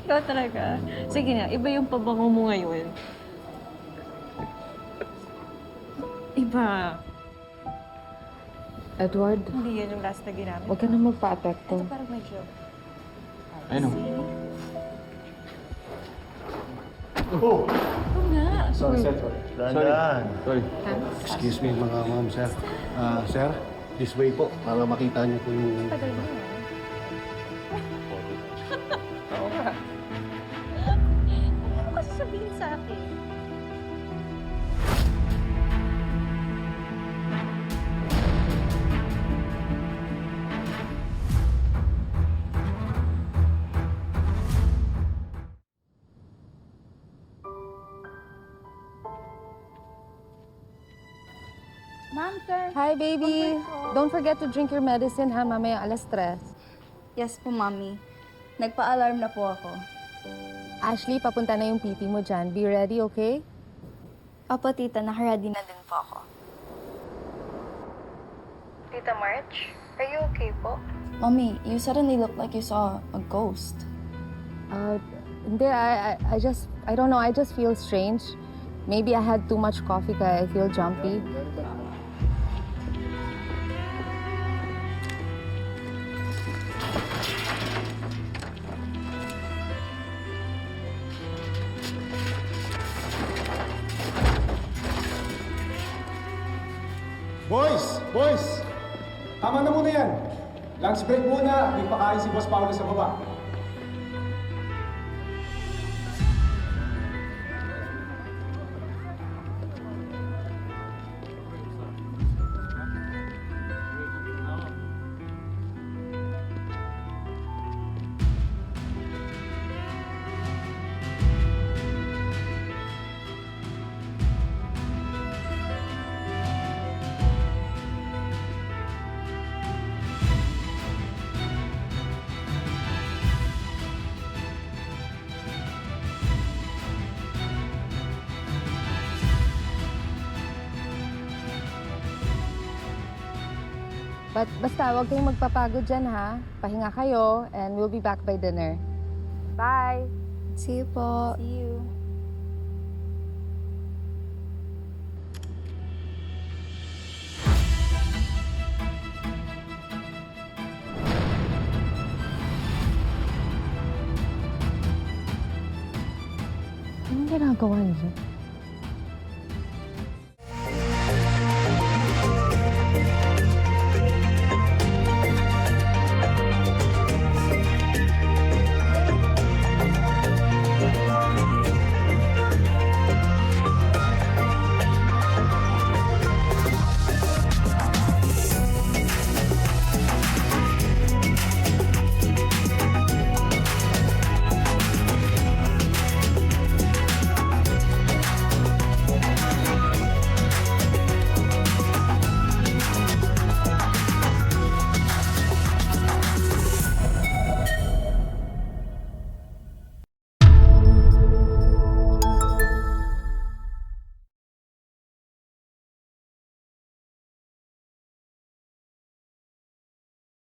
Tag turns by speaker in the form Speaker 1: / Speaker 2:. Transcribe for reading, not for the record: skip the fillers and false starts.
Speaker 1: Ikaw talaga. Sige na, iba yung pabango mo ngayon. Iba.
Speaker 2: Edward,
Speaker 1: Hindi yan yung last na ginamit.
Speaker 2: huwag ka na magpa-apekto.
Speaker 1: Ito parang medyo...
Speaker 3: Ano?
Speaker 4: Oh!
Speaker 1: Ito nga.
Speaker 3: Sorry, sir.
Speaker 4: Dahan-dahan.
Speaker 3: Sorry.
Speaker 4: Excuse me mga ma'am, sir. Sir, this way po, para makita niyo po yung...
Speaker 1: Tagal mo. Oo nga. Ano mo kasi sabihin sa akin?
Speaker 5: Ma'am, sir.
Speaker 2: Hi, baby. Don't forget to drink your medicine, ha? Mamaya alas 3.
Speaker 5: Yes po, Mami. Nagpa-alarm na po ako.
Speaker 2: Ashley, papunta na yung PT mo dyan. Be ready, okay?
Speaker 5: Opo, tita. Nakaready na din po ako. Tita March, are you okay po? Mommy, you suddenly looked like you saw a ghost.
Speaker 2: Hindi, I don't know, I just feel strange. Maybe I had too much coffee kaya I feel jumpy.
Speaker 6: Boys! Boys! Tama na muna yan. Lunch break muna. May pakain si Boss Paolo sa baba.
Speaker 2: Basta, huwag kayong magpapagod dyan, ha? Pahinga kayo, and we'll be back by dinner. Bye!
Speaker 5: See you po. See you.
Speaker 2: Anong ginagawa niyo?